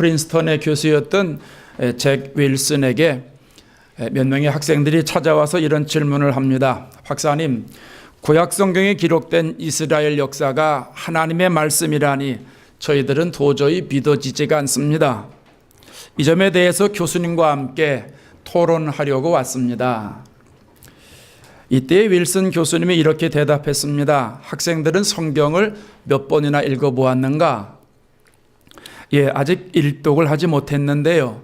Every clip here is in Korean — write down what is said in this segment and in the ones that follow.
프린스턴의 교수였던 잭 윌슨에게 몇 명의 학생들이 찾아와서 이런 질문을 합니다. 박사님, 구약 성경에 기록된 이스라엘 역사가 하나님의 말씀이라니 저희들은 도저히 믿어지지가 않습니다. 이 점에 대해서 교수님과 함께 토론하려고 왔습니다. 이때 윌슨 교수님이 이렇게 대답했습니다. 학생들은 성경을 몇 번이나 읽어보았는가? 아직 일독을 하지 못했는데요.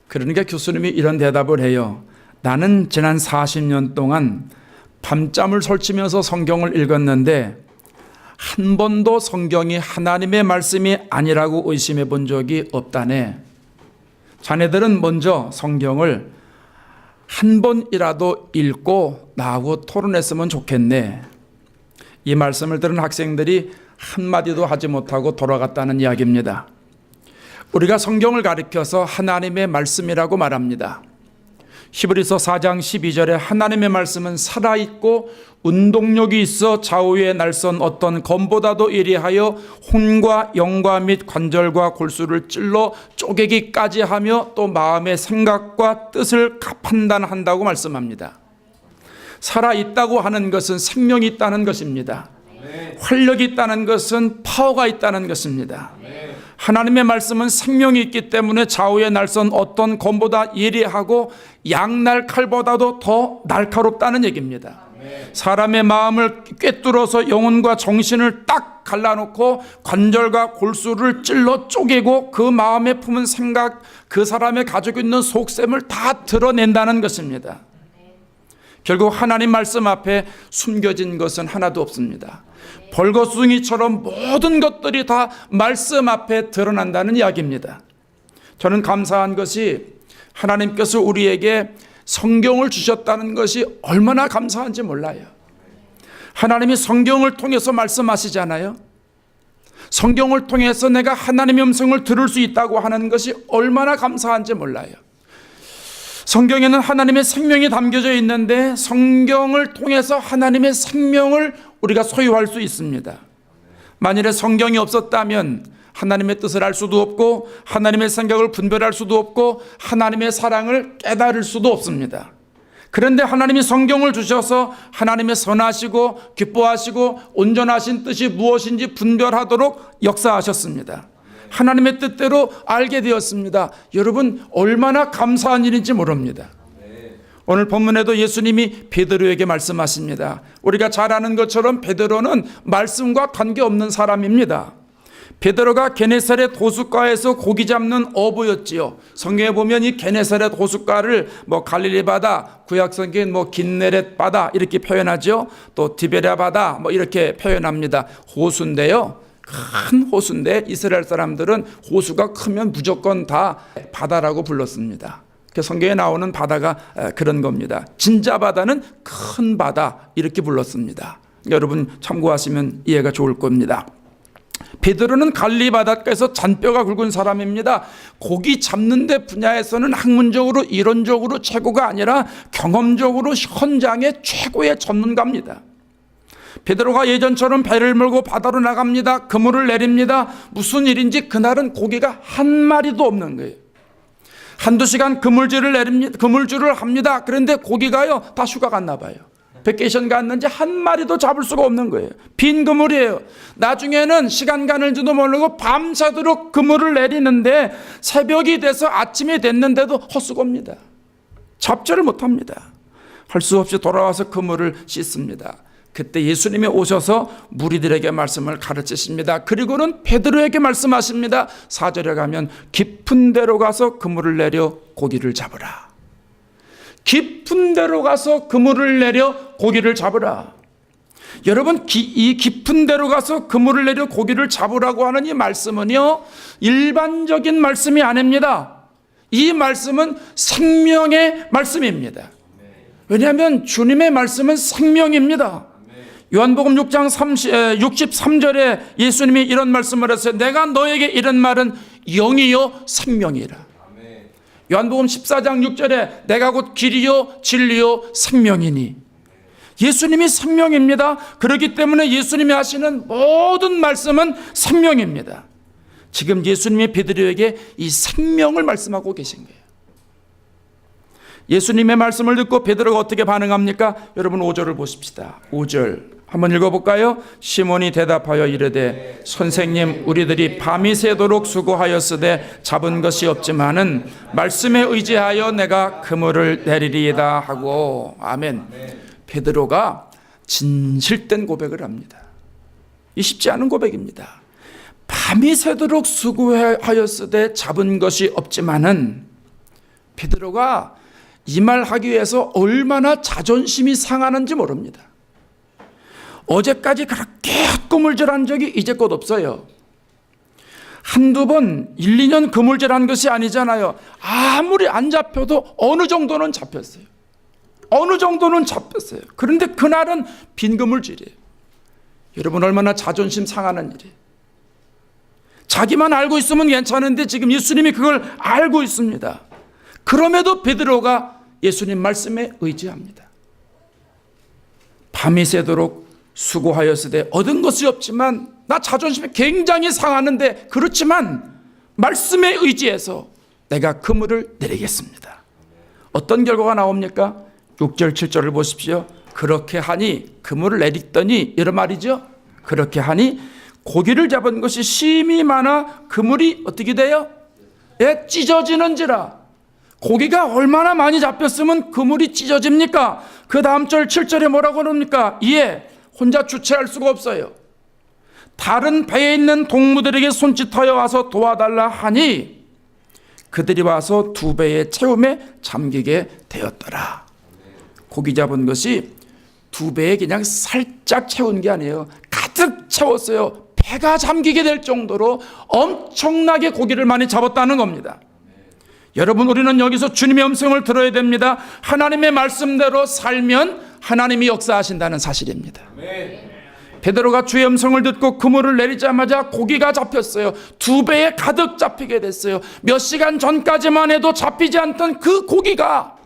그러니까 교수님이 이런 대답을 해요. 나는 지난 40년 동안 밤잠을 설치면서 성경을 읽었는데 한 번도 성경이 하나님의 말씀이 아니라고 의심해 본 적이 없다네. 자네들은 먼저 성경을 한 번이라도 읽고 나하고 토론했으면 좋겠네. 이 말씀을 들은 학생들이 한마디도 하지 못하고 돌아갔다는 이야기입니다. 우리가 성경을 가리켜서 하나님의 말씀이라고 말합니다. 히브리서 4장 12절에 하나님의 말씀은 살아있고 운동력이 있어 좌우에 날선 어떤 검보다도 예리하여 혼과 영과 및 관절과 골수를 찔러 쪼개기까지 하며 또 마음의 생각과 뜻을 판단한다고 말씀합니다. 살아있다고 하는 것은 생명이 있다는 것입니다. 활력이 있다는 것은 파워가 있다는 것입니다. 하나님의 말씀은 생명이 있기 때문에 좌우에 날선 어떤 검보다 예리하고 양날 칼보다도 더 날카롭다는 얘기입니다. 사람의 마음을 꿰뚫어서 영혼과 정신을 딱 갈라놓고 관절과 골수를 찔러 쪼개고 그 마음에 품은 생각, 그 사람의 가지고 있는 속셈을 다 드러낸다는 것입니다. 결국 하나님 말씀 앞에 숨겨진 것은 하나도 없습니다. 벌거숭이처럼 모든 것들이 다 말씀 앞에 드러난다는 이야기입니다. 저는 감사한 것이 하나님께서 우리에게 성경을 주셨다는 것이 얼마나 감사한지 몰라요. 하나님이 성경을 통해서 말씀하시잖아요. 성경을 통해서 내가 하나님의 음성을 들을 수 있다고 하는 것이 얼마나 감사한지 몰라요. 성경에는 하나님의 생명이 담겨져 있는데 성경을 통해서 하나님의 생명을 우리가 소유할 수 있습니다. 만일에 성경이 없었다면 하나님의 뜻을 알 수도 없고 하나님의 생각을 분별할 수도 없고 하나님의 사랑을 깨달을 수도 없습니다. 그런데 하나님이 성경을 주셔서 하나님의 선하시고 기뻐하시고 온전하신 뜻이 무엇인지 분별하도록 역사하셨습니다. 하나님의 뜻대로 알게 되었습니다. 여러분, 얼마나 감사한 일인지 모릅니다. 오늘 본문에도 예수님이 베드로에게 말씀하십니다. 우리가 잘 아는 것처럼 베드로는 말씀과 관계없는 사람입니다. 베드로가 게네사렛 호숫가에서 고기 잡는 어부였지요. 성경에 보면 이 게네사렛 호숫가를 갈릴리 바다, 구약 성경엔 긴네렛 바다 이렇게 표현하죠. 또 디베랴 바다 이렇게 표현합니다. 호수인데요. 큰 호수인데 이스라엘 사람들은 호수가 크면 무조건 다 바다라고 불렀습니다. 성경에 나오는 바다가 그런 겁니다. 진짜 바다는 큰 바다 이렇게 불렀습니다. 여러분 참고하시면 이해가 좋을 겁니다. 베드로는 갈릴리 바닷가에서 잔뼈가 굵은 사람입니다. 고기 잡는 데 분야에서는 학문적으로 이론적으로 최고가 아니라 경험적으로 현장의 최고의 전문가입니다. 베드로가 예전처럼 배를 몰고 바다로 나갑니다. 그물을 내립니다. 무슨 일인지 그날은 고기가 한 마리도 없는 거예요. 한두 시간 그물질을 합니다. 그런데 고기가요 다 휴가 갔나 봐요. 베케이션 갔는지 한 마리도 잡을 수가 없는 거예요. 빈 그물이에요. 나중에는 시간 가는지도 모르고 밤새도록 그물을 내리는데 새벽이 돼서 아침이 됐는데도 헛수고입니다. 잡지를 못합니다. 할 수 없이 돌아와서 그물을 씻습니다. 그때 예수님이 오셔서 무리들에게 말씀을 가르치십니다. 그리고는 베드로에게 말씀하십니다. 4절에 가면 깊은 데로 가서 그물을 내려 고기를 잡으라. 깊은 데로 가서 그물을 내려 고기를 잡으라. 여러분, 이 깊은 데로 가서 그물을 내려 고기를 잡으라고 하는 이 말씀은요, 일반적인 말씀이 아닙니다. 이 말씀은 생명의 말씀입니다. 왜냐하면 주님의 말씀은 생명입니다. 요한복음 6장 63절에 예수님이 이런 말씀을 하셨어요. 내가 너에게 이런 말은 영이요 생명이라. 요한복음 14장 6절에 내가 곧 길이요 진리요 생명이니. 예수님이 생명입니다. 그렇기 때문에 예수님이 하시는 모든 말씀은 생명입니다. 지금 예수님이 베드로에게 이 생명을 말씀하고 계신 거예요. 예수님의 말씀을 듣고 베드로가 어떻게 반응합니까? 여러분 5절을 보십시다. 5절 한번 읽어볼까요? 시몬이 대답하여 이르되 선생님, 우리들이 밤이 새도록 수고하였으되 잡은 것이 없지만은 말씀에 의지하여 내가 그물을 내리리이다 하고. 아멘. 베드로가 진실된 고백을 합니다. 이 쉽지 않은 고백입니다. 밤이 새도록 수고하였으되 잡은 것이 없지만은, 베드로가 이 말 하기 위해서 얼마나 자존심이 상하는지 모릅니다. 어제까지 그렇게 그물질한 적이 이제껏 없어요. 한두 번 1, 2년 그물질한 것이 아니잖아요. 아무리 안 잡혀도 어느 정도는 잡혔어요. 어느 정도는 잡혔어요. 그런데 그날은 빈 그물질이에요. 여러분 얼마나 자존심 상하는 일이에요. 자기만 알고 있으면 괜찮은데 지금 예수님이 그걸 알고 있습니다. 그럼에도 베드로가 예수님 말씀에 의지합니다. 밤이 새도록 수고하였으되 얻은 것이 없지만, 나 자존심이 굉장히 상하는데 그렇지만 말씀에 의지해서 내가 그물을 내리겠습니다. 어떤 결과가 나옵니까? 6절 7절을 보십시오. 그렇게 하니, 그물을 내리더니 이런 말이죠. 그렇게 하니 고기를 잡은 것이 심히 많아 그물이 어떻게 돼요? 예, 찢어지는지라. 고기가 얼마나 많이 잡혔으면 그물이 찢어집니까? 그 다음 절 7절에 뭐라고 그럽니까? 이에 혼자 주체할 수가 없어요. 다른 배에 있는 동무들에게 손짓하여 와서 도와달라 하니 그들이 와서 두 배의 채움에 잠기게 되었더라. 고기 잡은 것이 두 배에 그냥 살짝 채운 게 아니에요. 가득 채웠어요. 배가 잠기게 될 정도로 엄청나게 고기를 많이 잡았다는 겁니다. 여러분, 우리는 여기서 주님의 음성을 들어야 됩니다. 하나님의 말씀대로 살면 하나님이 역사하신다는 사실입니다. 베드로가 주의 음성을 듣고 그물을 내리자마자 고기가 잡혔어요. 두 배에 가득 잡히게 됐어요. 몇 시간 전까지만 해도 잡히지 않던 그 고기가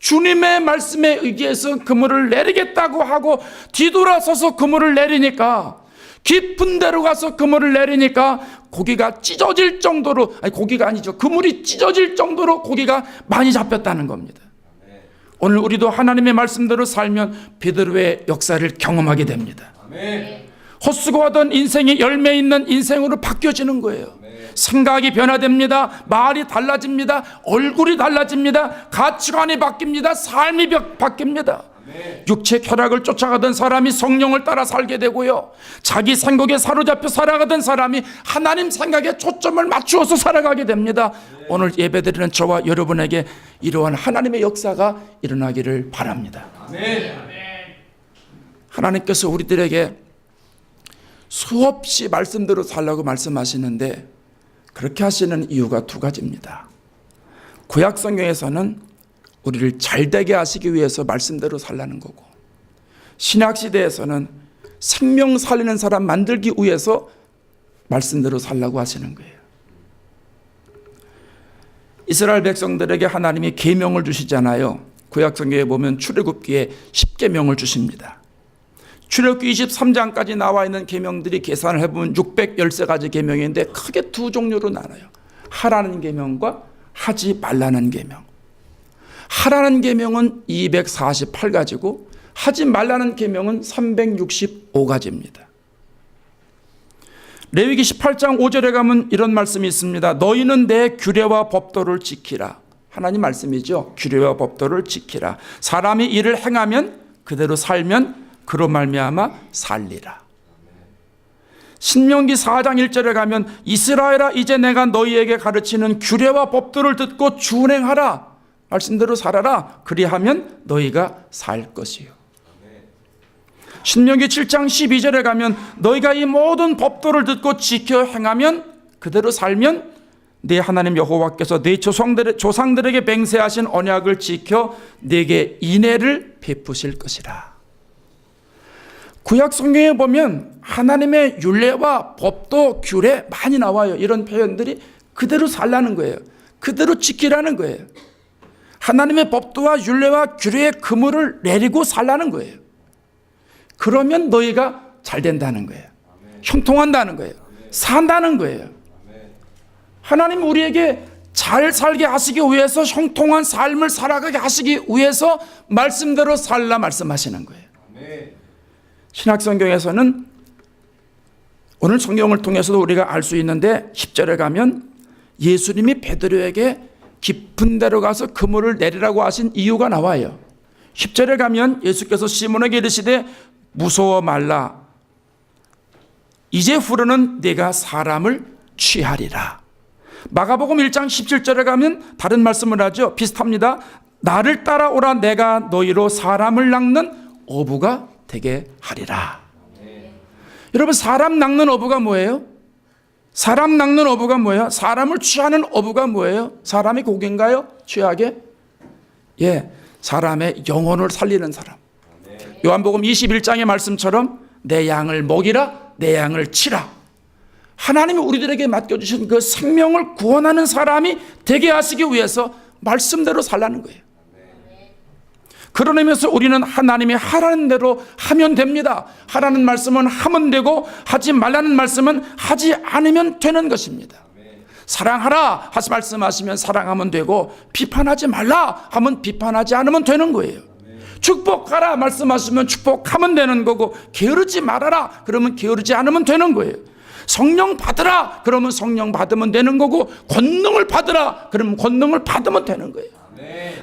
주님의 말씀에 의지해서 그물을 내리겠다고 하고 뒤돌아서서 그물을 내리니까, 깊은 데로 가서 그물을 내리니까 고기가 찢어질 정도로, 아니 고기가 아니죠, 그물이 찢어질 정도로 고기가 많이 잡혔다는 겁니다. 오늘 우리도 하나님의 말씀대로 살면 베드로의 역사를 경험하게 됩니다. 헛수고하던 인생이 열매 있는 인생으로 바뀌어지는 거예요. 생각이 변화됩니다. 말이 달라집니다. 얼굴이 달라집니다. 가치관이 바뀝니다. 삶이 바뀝니다. 육체 쾌락을 쫓아가던 사람이 성령을 따라 살게 되고요, 자기 생각에 사로잡혀 살아가던 사람이 하나님 생각에 초점을 맞추어서 살아가게 됩니다. 오늘 예배드리는 저와 여러분에게 이러한 하나님의 역사가 일어나기를 바랍니다. 하나님께서 우리들에게 수없이 말씀대로 살라고 말씀하시는데, 그렇게 하시는 이유가 두 가지입니다. 구약 성경에서는 우리를 잘되게 하시기 위해서 말씀대로 살라는 거고, 신약 시대에서는 생명 살리는 사람 만들기 위해서 말씀대로 살라고 하시는 거예요. 이스라엘 백성들에게 하나님이 계명을 주시잖아요. 구약 성경에 보면 출애굽기에 10계명을 주십니다. 출애굽기 23장까지 나와 있는 계명들이 계산을 해보면 613가지 계명인데 크게 두 종류로 나눠요. 하라는 계명과 하지 말라는 계명. 하라는 계명은 248가지고 하지 말라는 계명은 365가지입니다. 레위기 18장 5절에 가면 이런 말씀이 있습니다. 너희는 내 규례와 법도를 지키라. 하나님 말씀이죠. 규례와 법도를 지키라. 사람이 이를 행하면, 그대로 살면 그로 말미암아 살리라. 신명기 4장 1절에 가면 이스라엘아, 이제 내가 너희에게 가르치는 규례와 법도를 듣고 준행하라. 말씀대로 살아라. 그리하면 너희가 살 것이요. 신명기 7장 12절에 가면 너희가 이 모든 법도를 듣고 지켜 행하면, 그대로 살면 네 하나님 여호와께서 네 조상들에게 맹세하신 언약을 지켜 네게 인애를 베푸실 것이라. 구약 성경에 보면 하나님의 율례와 법도, 규례 많이 나와요. 이런 표현들이 그대로 살라는 거예요. 그대로 지키라는 거예요. 하나님의 법도와 율례와 규례의 그물을 내리고 살라는 거예요. 그러면 너희가 잘 된다는 거예요. 형통한다는 거예요. 산다는 거예요. 하나님 우리에게 잘 살게 하시기 위해서, 형통한 삶을 살아가게 하시기 위해서 말씀대로 살라 말씀하시는 거예요. 신약성경에서는 오늘 성경을 통해서도 우리가 알 수 있는데 10절에 가면 예수님이 베드로에게 깊은 데로 가서 그물을 내리라고 하신 이유가 나와요. 10절에 가면 예수께서 시몬에게 이르시되 무서워 말라, 이제후로는 네가 사람을 취하리라. 마가복음 1장 17절에 가면 다른 말씀을 하죠. 비슷합니다. 나를 따라오라, 내가 너희로 사람을 낚는 어부가 되게 하리라. 여러분, 사람 낚는 어부가 뭐예요? 사람 낚는 어부가 뭐예요? 사람을 취하는 어부가 뭐예요? 사람이 고기인가요? 취하게? 예, 사람의 영혼을 살리는 사람. 요한복음 21장의 말씀처럼 내 양을 먹이라, 내 양을 치라. 하나님이 우리들에게 맡겨주신 그 생명을 구원하는 사람이 되게 하시기 위해서 말씀대로 살라는 거예요. 그런 의미에서 우리는 하나님이 하라는 대로 하면 됩니다. 하라는 말씀은 하면 되고, 하지 말라는 말씀은 하지 않으면 되는 것입니다. 사랑하라 하시 말씀하시면 사랑하면 되고, 비판하지 말라 하면 비판하지 않으면 되는 거예요. 축복하라 말씀하시면 축복하면 되는 거고, 게으르지 말아라 그러면 게으르지 않으면 되는 거예요. 성령 받으라 그러면 성령 받으면 되는 거고, 권능을 받으라 그러면 권능을 받으면 되는 거예요.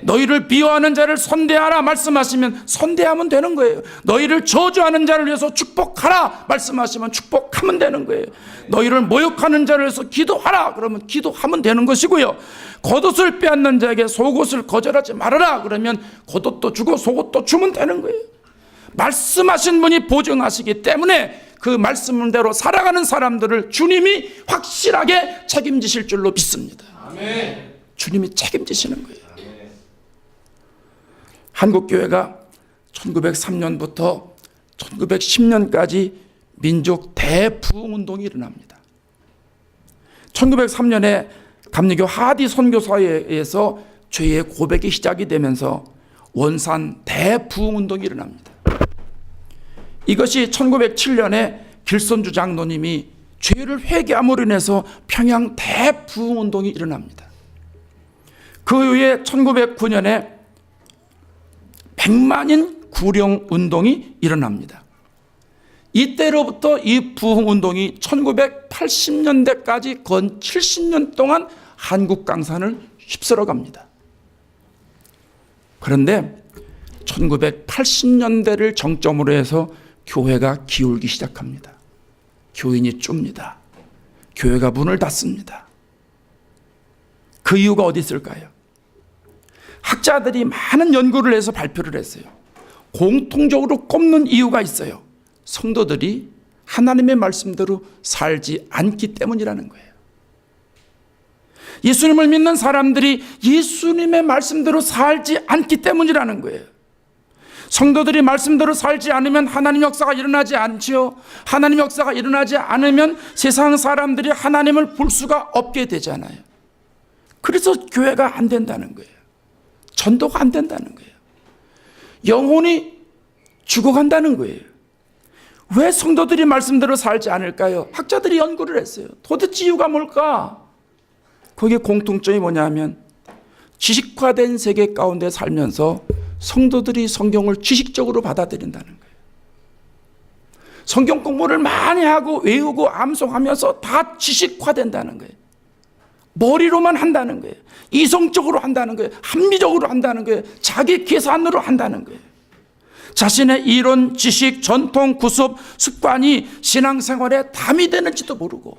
너희를 비호하는 자를 선대하라 말씀하시면 선대하면 되는 거예요. 너희를 저주하는 자를 위해서 축복하라 말씀하시면 축복하면 되는 거예요. 너희를 모욕하는 자를 위해서 기도하라 그러면 기도하면 되는 것이고요. 겉옷을 빼앗는 자에게 속옷을 거절하지 말아라 그러면 겉옷도 주고 속옷도 주면 되는 거예요. 말씀하신 분이 보증하시기 때문에 그 말씀대로 살아가는 사람들을 주님이 확실하게 책임지실 줄로 믿습니다. 아멘. 주님이 책임지시는 거예요. 한국교회가 1903년부터 1910년까지 민족 대부흥운동이 일어납니다. 1903년에 감리교 하디 선교사에 의해서 죄의 고백이 시작이 되면서 원산 대부흥운동이 일어납니다. 이것이 1907년에 길손주 장로님이 죄를 회개함으로 인해서 평양 대부흥운동이 일어납니다. 그 후에 1909년에 백만인 구령운동이 일어납니다. 이때로부터 이 부흥운동이 1980년대까지 건 70년 동안 한국 강산을 휩쓸어 갑니다. 그런데 1980년대를 정점으로 해서 교회가 기울기 시작합니다. 교인이 줍니다. 교회가 문을 닫습니다. 그 이유가 어디 있을까요? 학자들이 많은 연구를 해서 발표를 했어요. 공통적으로 꼽는 이유가 있어요. 성도들이 하나님의 말씀대로 살지 않기 때문이라는 거예요. 예수님을 믿는 사람들이 예수님의 말씀대로 살지 않기 때문이라는 거예요. 성도들이 말씀대로 살지 않으면 하나님 역사가 일어나지 않지요. 하나님 역사가 일어나지 않으면 세상 사람들이 하나님을 볼 수가 없게 되잖아요. 그래서 교회가 안 된다는 거예요. 전도가 안 된다는 거예요. 영혼이 죽어간다는 거예요. 왜 성도들이 말씀대로 살지 않을까요? 학자들이 연구를 했어요. 도대체 이유가 뭘까? 거기에 공통점이 뭐냐면 지식화된 세계 가운데 살면서 성도들이 성경을 지식적으로 받아들인다는 거예요. 성경 공부를 많이 하고 외우고 암송하면서 다 지식화된다는 거예요. 머리로만 한다는 거예요. 이성적으로 한다는 거예요. 합리적으로 한다는 거예요. 자기 계산으로 한다는 거예요. 자신의 이론, 지식, 전통, 구습, 습관이 신앙생활에 담이 되는지도 모르고,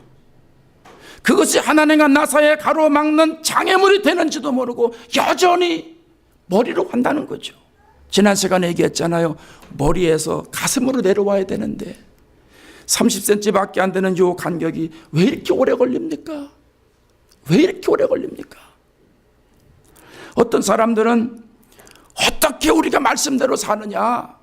그것이 하나님과 나 사이에 가로막는 장애물이 되는지도 모르고 여전히 머리로 한다는 거죠. 지난 시간에 얘기했잖아요. 머리에서 가슴으로 내려와야 되는데 30cm밖에 안 되는 요 간격이 왜 이렇게 오래 걸립니까? 왜 이렇게 오래 걸립니까? 어떤 사람들은 어떻게 우리가 말씀대로 사느냐,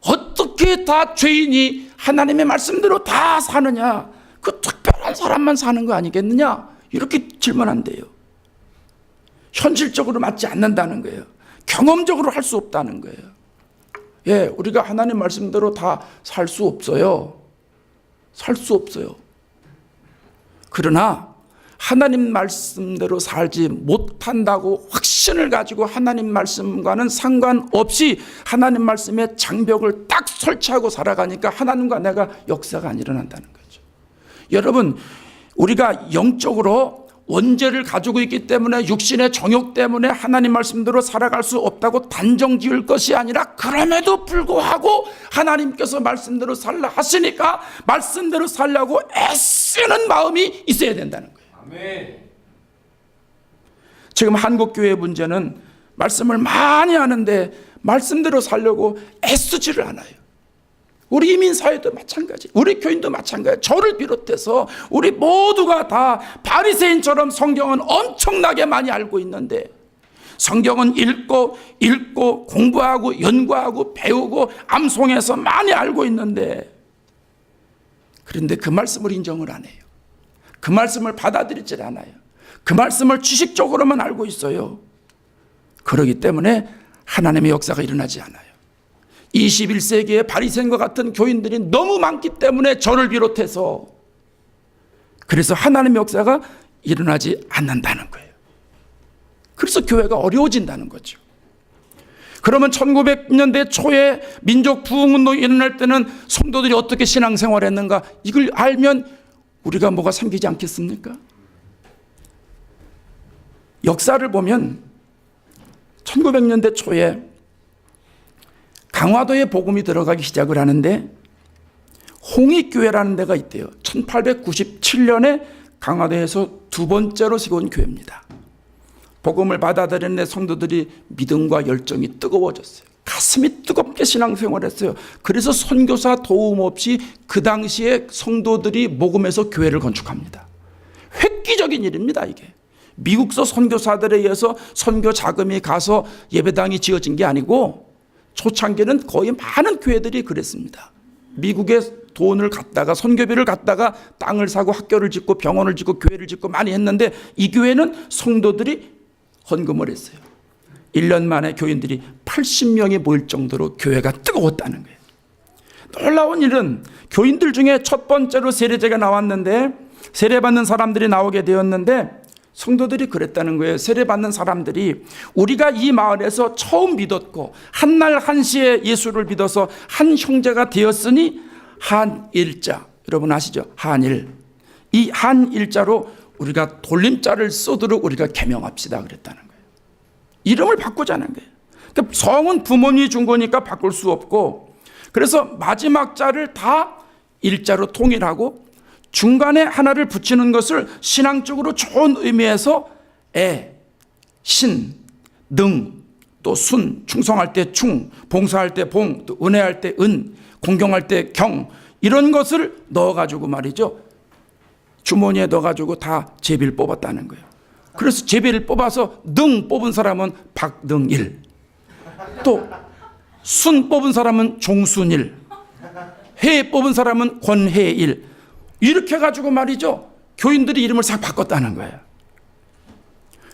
어떻게 다 죄인이 하나님의 말씀대로 다 사느냐, 그 특별한 사람만 사는 거 아니겠느냐, 이렇게 질문한대요. 현실적으로 맞지 않는다는 거예요. 경험적으로 할 수 없다는 거예요. 예, 우리가 하나님 말씀대로 다 살 수 없어요. 살 수 없어요. 그러나 하나님 말씀대로 살지 못한다고 확신을 가지고 하나님 말씀과는 상관없이 하나님 말씀의 장벽을 딱 설치하고 살아가니까 하나님과 내가 역사가 안 일어난다는 거죠. 여러분, 우리가 영적으로 원죄를 가지고 있기 때문에 육신의 정욕 때문에 하나님 말씀대로 살아갈 수 없다고 단정 지을 것이 아니라 그럼에도 불구하고 하나님께서 말씀대로 살라 하시니까 말씀대로 살려고 애쓰는 마음이 있어야 된다는 거예요. 아멘. 지금 한국교회의 문제는 말씀을 많이 하는데 말씀대로 살려고 애쓰지를 않아요. 우리 이민사회도 마찬가지, 우리 교인도 마찬가지, 저를 비롯해서 우리 모두가 다 바리새인처럼 성경은 엄청나게 많이 알고 있는데 성경은 읽고 공부하고 연구하고 배우고 암송해서 많이 알고 있는데 그런데 그 말씀을 인정을 안 해요. 그 말씀을 받아들이질 않아요. 그 말씀을 지식적으로만 알고 있어요. 그렇기 때문에 하나님의 역사가 일어나지 않아요. 21세기의 바리새인과 같은 교인들이 너무 많기 때문에 저를 비롯해서 그래서 하나님의 역사가 일어나지 않는다는 거예요. 그래서 교회가 어려워진다는 거죠. 그러면 1900년대 초에 민족 부흥운동이 일어날 때는 성도들이 어떻게 신앙생활을 했는가 이걸 알면 우리가 뭐가 생기지 않겠습니까? 역사를 보면 1900년대 초에 강화도에 복음이 들어가기 시작을 하는데 홍익교회라는 데가 있대요. 1897년에 강화도에서 두 번째로 세운 교회입니다. 복음을 받아들이는 성도들이 믿음과 열정이 뜨거워졌어요. 가슴이 뜨겁게 신앙생활을 했어요. 그래서 선교사 도움 없이 그 당시에 성도들이 모금해서 교회를 건축합니다. 획기적인 일입니다. 이게 미국서 선교사들에 의해서 선교 자금이 가서 예배당이 지어진 게 아니고 초창기는 거의 많은 교회들이 그랬습니다. 미국에 돈을 갖다가 선교비를 갖다가 땅을 사고 학교를 짓고 병원을 짓고 교회를 짓고 많이 했는데 이 교회는 성도들이 헌금을 했어요. 1년 만에 교인들이 80명이 모일 정도로 교회가 뜨거웠다는 거예요. 놀라운 일은 교인들 중에 첫 번째로 세례제가 나왔는데 세례받는 사람들이 나오게 되었는데 성도들이 그랬다는 거예요. 세례받는 사람들이 우리가 이 마을에서 처음 믿었고 한날 한시에 예수를 믿어서 한 형제가 되었으니 한일자, 여러분 아시죠? 한일. 이 한일자로 우리가 돌림자를 쓰도록 우리가 개명합시다 그랬다는 거예요. 이름을 바꾸자는 거예요. 그러니까 성은 부모님이 준 거니까 바꿀 수 없고 그래서 마지막 자를 다 일자로 통일하고 중간에 하나를 붙이는 것을 신앙적으로 좋은 의미에서 신, 능, 또 순, 충성할 때 충, 봉사할 때 봉, 또 은혜할 때 은, 공경할 때 경 이런 것을 넣어가지고 말이죠. 주머니에 넣어가지고 다 제비를 뽑았다는 거예요. 그래서 제비를 뽑아서 능 뽑은 사람은 박능일, 또 순 뽑은 사람은 종순일, 해 뽑은 사람은 권해일 이렇게 해가지고 말이죠. 교인들이 이름을 싹 바꿨다는 거예요.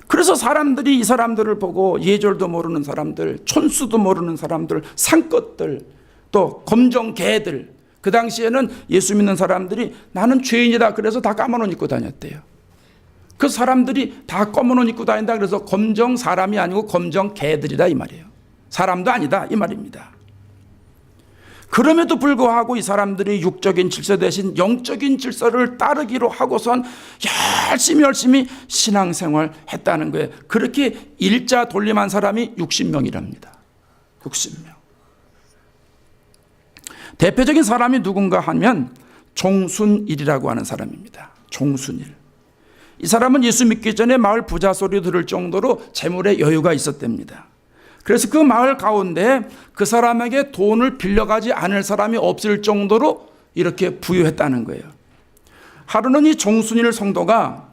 그래서 사람들이 이 사람들을 보고 예절도 모르는 사람들, 촌수도 모르는 사람들, 산것들, 또 검정개들 그 당시에는 예수 믿는 사람들이 나는 죄인이다 그래서 다 까만 옷 입고 다녔대요. 그 사람들이 다 검은 옷 입고 다닌다 그래서 검정 사람이 아니고 검정 개들이다 이 말이에요. 사람도 아니다 이 말입니다. 그럼에도 불구하고 이 사람들이 육적인 질서 대신 영적인 질서를 따르기로 하고선 열심히 신앙생활 했다는 거예요. 그렇게 일자 돌림한 사람이 60명이랍니다. 60명. 대표적인 사람이 누군가 하면 종순일이라고 하는 사람입니다. 종순일. 이 사람은 예수 믿기 전에 마을 부자 소리 들을 정도로 재물에 여유가 있었답니다. 그래서 그 마을 가운데 그 사람에게 돈을 빌려가지 않을 사람이 없을 정도로 이렇게 부유했다는 거예요. 하루는 이 종순일 성도가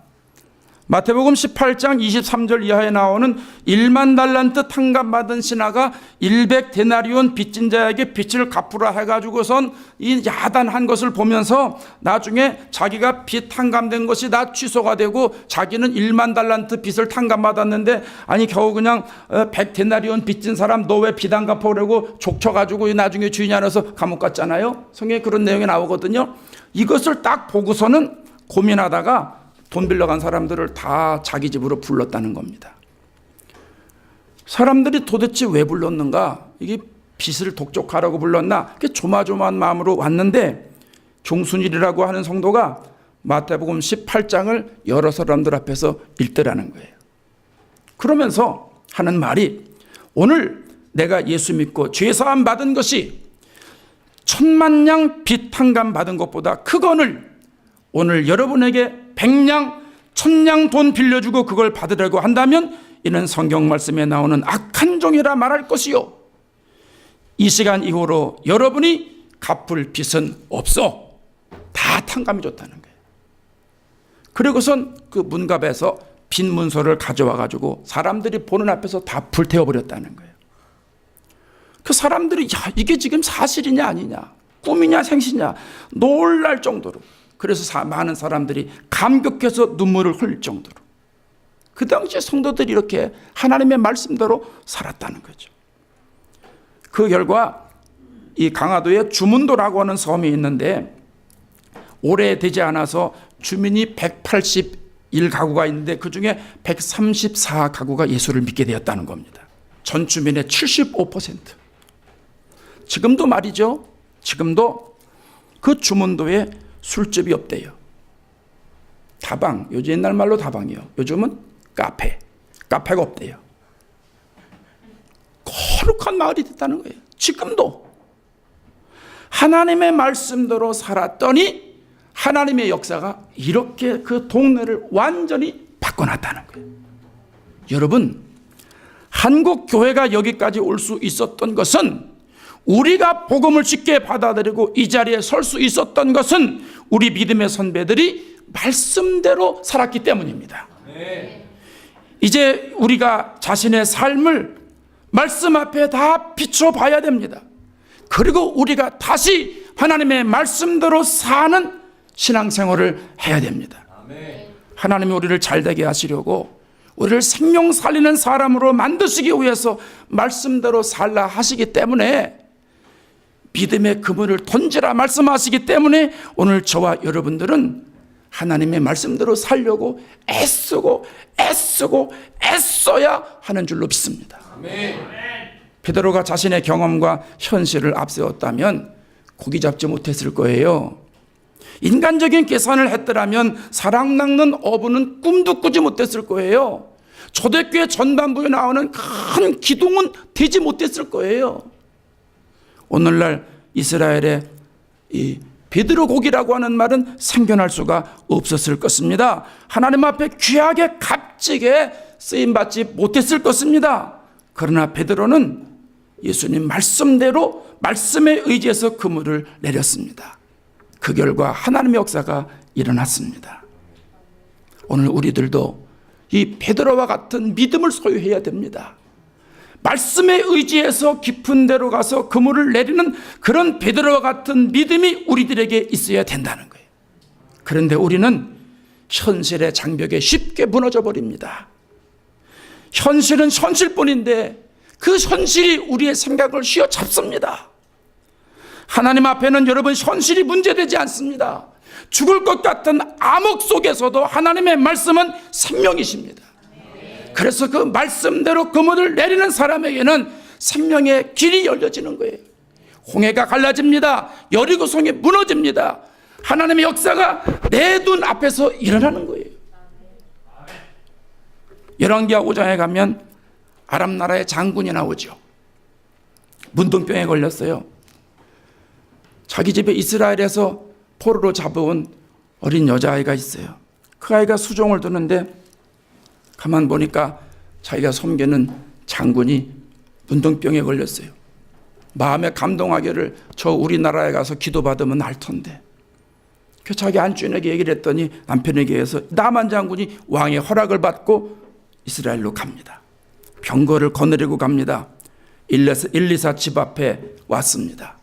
마태복음 18장 23절 이하에 나오는 1만 달란트 탕감받은 신하가 100데나리온 빚진 자에게 빚을 갚으라 해가지고선 이 야단한 것을 보면서 나중에 자기가 빚 탕감된 것이 다 취소가 되고 자기는 1만 달란트 빚을 탕감받았는데 아니 겨우 그냥 100데나리온 빚진 사람 너 왜 빚 안 갚아 그러고 족쳐가지고 나중에 주인이 알아서 감옥 갔잖아요. 성경에 그런 내용이 나오거든요. 이것을 딱 보고서는 고민하다가 돈 빌려간 사람들을 다 자기 집으로 불렀다는 겁니다. 사람들이 도대체 왜 불렀는가? 이게 빚을 독촉하라고 불렀나? 조마조마한 마음으로 왔는데 종순일이라고 하는 성도가 마태복음 18장을 여러 사람들 앞에서 읽더라는 거예요. 그러면서 하는 말이, 오늘 내가 예수 믿고 죄사함 받은 것이 10,000냥 빚 탕감 받은 것보다 크거늘 오늘 여러분에게 100냥 1000냥 돈 빌려주고 그걸 받으려고 한다면 이는 성경 말씀에 나오는 악한 종이라 말할 것이요, 이 시간 이후로 여러분이 갚을 빚은 없어. 다 탕감해 줬다는 거예요. 그리고선 그 문갑에서 빚 문서를 가져와 가지고 사람들이 보는 앞에서 다 불태워 버렸다는 거예요. 그 사람들이 야, 이게 지금 사실이냐 아니냐, 꿈이냐 생시냐 놀랄 정도로, 그래서 많은 사람들이 감격해서 눈물을 흘릴 정도로 그 당시에 성도들이 이렇게 하나님의 말씀대로 살았다는 거죠. 그 결과 이 강화도에 주문도라고 하는 섬이 있는데 오래되지 않아서 주민이 181가구가 있는데 그중에 134가구가 예수를 믿게 되었다는 겁니다. 전 주민의 75%. 지금도 말이죠. 지금도 그 주문도에 술집이 없대요. 다방, 요즘 옛날 말로 다방이요. 요즘은 카페가 없대요. 거룩한 마을이 됐다는 거예요. 지금도 하나님의 말씀대로 살았더니 하나님의 역사가 이렇게 그 동네를 완전히 바꿔놨다는 거예요. 여러분, 한국 교회가 여기까지 올 수 있었던 것은, 우리가 복음을 쉽게 받아들이고 이 자리에 설 수 있었던 것은 우리 믿음의 선배들이 말씀대로 살았기 때문입니다. 이제 우리가 자신의 삶을 말씀 앞에 다 비춰봐야 됩니다. 그리고 우리가 다시 하나님의 말씀대로 사는 신앙생활을 해야 됩니다. 하나님이 우리를 잘되게 하시려고 우리를 생명 살리는 사람으로 만드시기 위해서 말씀대로 살라 하시기 때문에, 믿음의 그물을 던지라 말씀하시기 때문에 오늘 저와 여러분들은 하나님의 말씀대로 살려고 애써야 하는 줄로 믿습니다. 베드로가 자신의 경험과 현실을 앞세웠다면 고기 잡지 못했을 거예요. 인간적인 계산을 했더라면 사람 낚는 어부는 꿈도 꾸지 못했을 거예요. 초대교회 전반부에 나오는 큰 기둥은 되지 못했을 거예요. 오늘날 이스라엘의 이 베드로 고기라고 하는 말은 생겨날 수가 없었을 것입니다. 하나님 앞에 귀하게 값지게 쓰임받지 못했을 것입니다. 그러나 베드로는 예수님 말씀대로 말씀에 의지해서 그물을 내렸습니다. 그 결과 하나님의 역사가 일어났습니다. 오늘 우리들도 이 베드로와 같은 믿음을 소유해야 됩니다. 말씀에 의지해서 깊은 데로 가서 그물을 내리는 그런 베드로와 같은 믿음이 우리들에게 있어야 된다는 거예요. 그런데 우리는 현실의 장벽에 쉽게 무너져 버립니다. 현실은 현실뿐인데 그 현실이 우리의 생각을 휘어잡습니다. 하나님 앞에는 여러분 현실이 문제되지 않습니다. 죽을 것 같은 암흑 속에서도 하나님의 말씀은 생명이십니다. 그래서 그 말씀대로 그물을 내리는 사람에게는 생명의 길이 열려지는 거예요. 홍해가 갈라집니다. 여리고성이 무너집니다. 하나님의 역사가 내 눈 앞에서 일어나는 거예요. 열왕기하 5장에 가면 아람 나라의 장군이 나오죠. 문둥병에 걸렸어요. 자기 집에 이스라엘에서 포로로 잡아온 어린 여자아이가 있어요. 그 아이가 수종을 두는데 가만 보니까 자기가 섬기는 장군이 문둥병에 걸렸어요. 마음에 감동하기를 저 우리나라에 가서 기도받으면 날 텐데. 그 자기 안주인에게 얘기를 했더니 남편에게 의해서 나만 장군이 왕의 허락을 받고 이스라엘로 갑니다. 병거를 거느리고 갑니다. 일리사 집 앞에 왔습니다.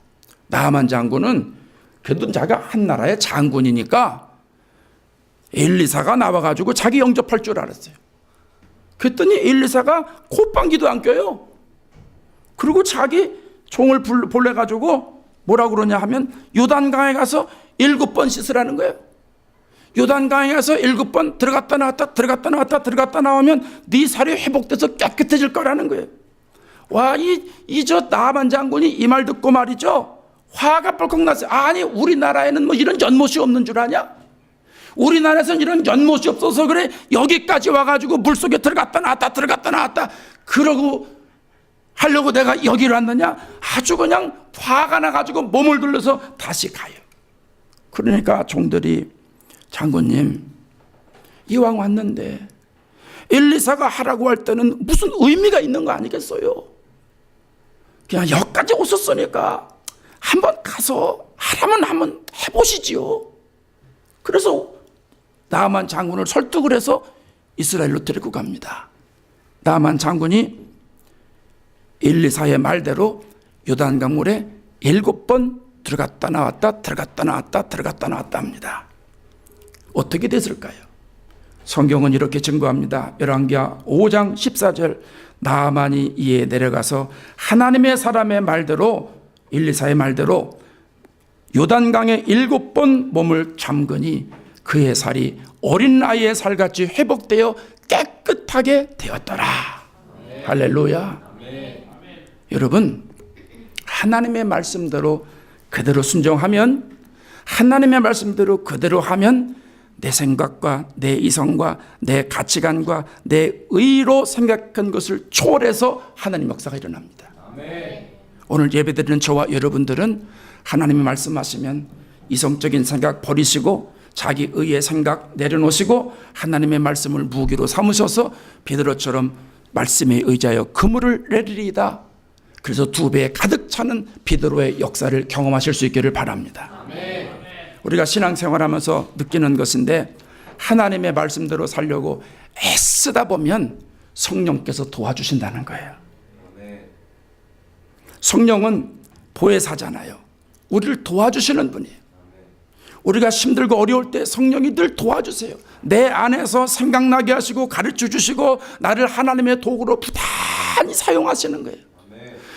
나만 장군은 그래도 자기가 한 나라의 장군이니까 엘리사가 나와가지고 자기 영접할 줄 알았어요. 그랬더니 엘리사가 콧방귀도 안 껴요. 그리고 자기 종을 보내가지고 뭐라고 그러냐 하면 요단강에 가서 7번 씻으라는 거예요. 요단강에서 7번 들어갔다 나왔다 들어갔다 나왔다 들어갔다 나오면 네 살이 회복돼서 깨끗해질 거라는 거예요. 와, 저 나만 장군이 이 말 듣고 말이죠, 화가 뻘컥 났어요. 아니, 우리나라에는 뭐 이런 연못이 없는 줄 아냐? 우리나라에서는 이런 연못이 없어서 그래 여기까지 와가지고 물속에 들어갔다 나왔다 들어갔다 나왔다 그러고 하려고 내가 여기를 왔느냐? 아주 그냥 화가 나가지고 몸을 돌려서 다시 가요. 그러니까 종들이, 장군님, 이왕 왔는데 1, 2, 4가 하라고 할 때는 무슨 의미가 있는 거 아니겠어요? 그냥 여기까지 오셨으니까 한번 가서 하라면 한번 해보시지요. 그래서 나만 장군을 설득을 해서 이스라엘로 데리고 갑니다. 나만 장군이 1, 2, 4의 말대로 요단강물에 7번 들어갔다 나왔다 들어갔다 나왔다 들어갔다 나왔다 합니다. 어떻게 됐을까요? 성경은 이렇게 증거합니다. 열왕기하 5장 14절, 나만이 이에 내려가서 하나님의 사람의 말대로 1, 2, 4의 말대로 요단강에 7번 몸을 잠그니 그의 살이 어린 아이의 살같이 회복되어 깨끗하게 되었더라. 할렐루야. 여러분, 하나님의 말씀대로 그대로 순종하면, 하나님의 말씀대로 그대로 하면 내 생각과 내 이성과 내 가치관과 내 의로 생각한 것을 초월해서 하나님 역사가 일어납니다. 오늘 예배드리는 저와 여러분들은 하나님이 말씀하시면 이성적인 생각 버리시고 자기 의의 생각 내려놓으시고 하나님의 말씀을 무기로 삼으셔서 베드로처럼 말씀에 의지하여 그물을 내리리이다. 그래서 2배 가득 차는 베드로의 역사를 경험하실 수 있기를 바랍니다. 우리가 신앙생활하면서 느끼는 것인데, 하나님의 말씀대로 살려고 애쓰다 보면 성령께서 도와주신다는 거예요. 성령은 보혜사잖아요. 우리를 도와주시는 분이에요. 우리가 힘들고 어려울 때 성령이 늘 도와주세요. 내 안에서 생각나게 하시고 가르쳐 주시고 나를 하나님의 도구로 부단히 사용하시는 거예요.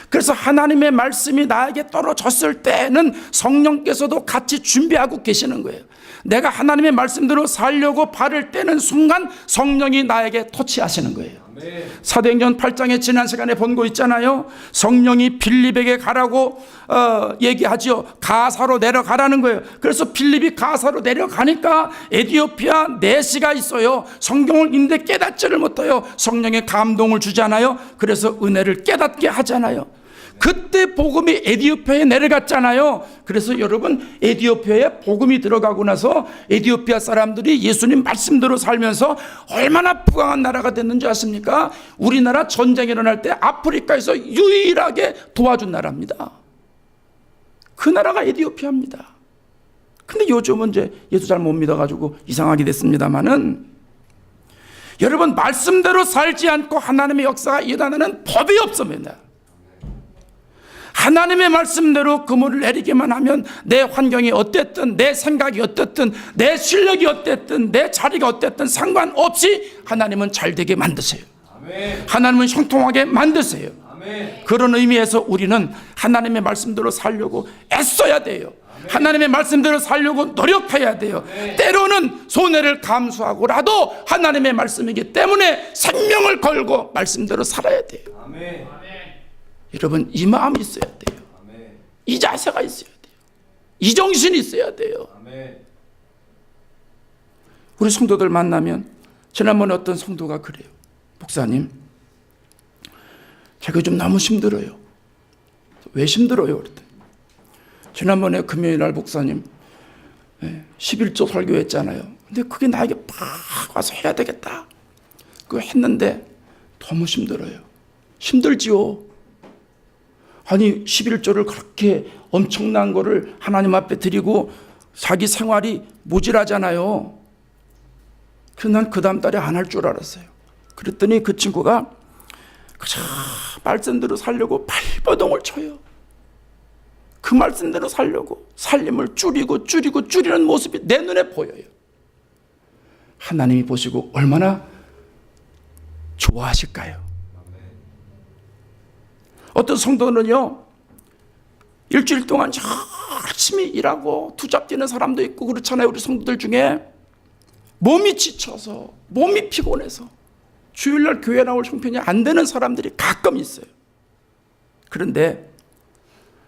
그래서 하나님의 말씀이 나에게 떨어졌을 때는 성령께서도 같이 준비하고 계시는 거예요. 내가 하나님의 말씀대로 살려고 바를 때는 순간 성령이 나에게 터치하시는 거예요. 사도행전 8장에 지난 시간에 본 거 있잖아요. 성령이 빌립에게 가라고 얘기하지요. 가사로 내려가라는 거예요. 그래서 빌립이 가사로 내려가니까 에디오피아 내시가 있어요. 성경을 읽는데 깨닫지를 못해요. 성령의 감동을 주잖아요. 그래서 은혜를 깨닫게 하잖아요. 그때 복음이 에디오피아에 내려갔잖아요. 그래서 여러분, 에디오피아에 복음이 들어가고 나서 에디오피아 사람들이 예수님 말씀대로 살면서 얼마나 부강한 나라가 됐는지 아십니까? 우리나라 전쟁이 일어날 때 아프리카에서 유일하게 도와준 나라입니다. 그 나라가 에디오피아입니다. 근데 요즘은 이제 예수 잘 못 믿어가지고 이상하게 됐습니다만은, 여러분, 말씀대로 살지 않고 하나님의 역사가 일어나는 법이 없습니다. 하나님의 말씀대로 그물을 내리기만 하면 내 환경이 어땠든, 내 생각이 어땠든, 내 실력이 어땠든, 내 자리가 어땠든 상관없이 하나님은 잘되게 만드세요. 하나님은 형통하게 만드세요. 그런 의미에서 우리는 하나님의 말씀대로 살려고 애써야 돼요. 하나님의 말씀대로 살려고 노력해야 돼요. 때로는 손해를 감수하고라도 하나님의 말씀이기 때문에 생명을 걸고 말씀대로 살아야 돼요. 여러분, 이 마음이 있어야 돼요. 이 자세가 있어야 돼요. 이 정신이 있어야 돼요. 우리 성도들 만나면, 지난번에 어떤 성도가 그래요. 목사님, 제가 좀 너무 힘들어요. 왜 힘들어요? 그랬더니, 지난번에 금요일 날 목사님 11조 설교했잖아요. 근데 그게 나에게 팍 와서 해야 되겠다. 그거 했는데 너무 힘들어요. 힘들지요. 아니, 11조를 그렇게 엄청난 거를 하나님 앞에 드리고 자기 생활이 모질하잖아요. 그래서 난 그 다음 달에 안 할 줄 알았어요. 그랬더니 그 친구가 그저 말씀대로 살려고 발버둥을 쳐요. 그 말씀대로 살려고 살림을 줄이는 모습이 내 눈에 보여요. 하나님이 보시고 얼마나 좋아하실까요? 어떤 성도는요, 일주일 동안 열심히 일하고 투잡 뛰는 사람도 있고 그렇잖아요. 우리 성도들 중에 몸이 지쳐서, 몸이 피곤해서 주일날 교회 나올 형편이 안 되는 사람들이 가끔 있어요. 그런데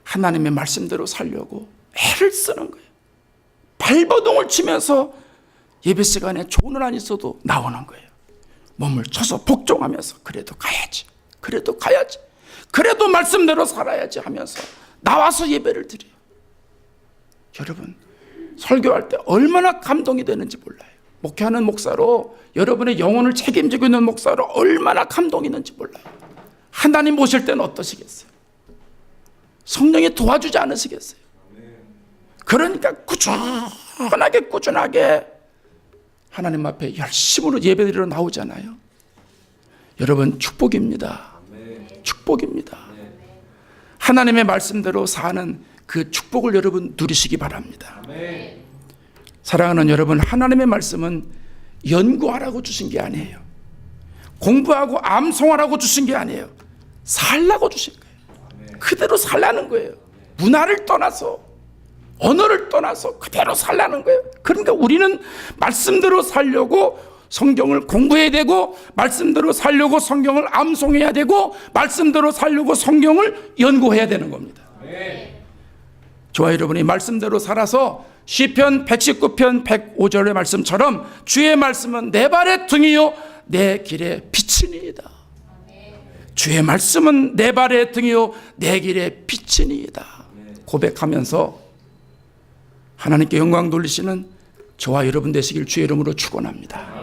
하나님의 말씀대로 살려고 애를 쓰는 거예요. 발버둥을 치면서 예배 시간에 조는 안 있어도 나오는 거예요. 몸을 쳐서 복종하면서 그래도 가야지, 그래도 가야지, 그래도 말씀대로 살아야지 하면서 나와서 예배를 드려요. 여러분, 설교할 때 얼마나 감동이 되는지 몰라요. 목회하는 목사로, 여러분의 영혼을 책임지고 있는 목사로 얼마나 감동이 있는지 몰라요. 하나님 모실 때는 어떠시겠어요? 성령이 도와주지 않으시겠어요? 그러니까 꾸준하게 하나님 앞에 열심으로 예배드리러 나오잖아요. 여러분, 축복입니다. 축복입니다. 하나님의 말씀대로 사는 그 축복을 여러분 누리시기 바랍니다. 사랑하는 여러분, 하나님의 말씀은 연구하라고 주신 게 아니에요. 공부하고 암송하라고 주신 게 아니에요. 살라고 주신 거예요. 그대로 살라는 거예요. 문화를 떠나서, 언어를 떠나서 그대로 살라는 거예요. 그러니까 우리는 말씀대로 살려고 성경을 공부해야 되고, 말씀대로 살려고 성경을 암송해야 되고, 말씀대로 살려고 성경을 연구해야 되는 겁니다. 저와 여러분이 말씀대로 살아서 시편 119편 105절의 말씀처럼 주의 말씀은 내 발의 등이요 내 길의 빛이니이다. 주의 말씀은 내 발의 등이요 내 길의 빛이니이다. 고백하면서 하나님께 영광 돌리시는 저와 여러분 되시길 주의 이름으로 축원합니다.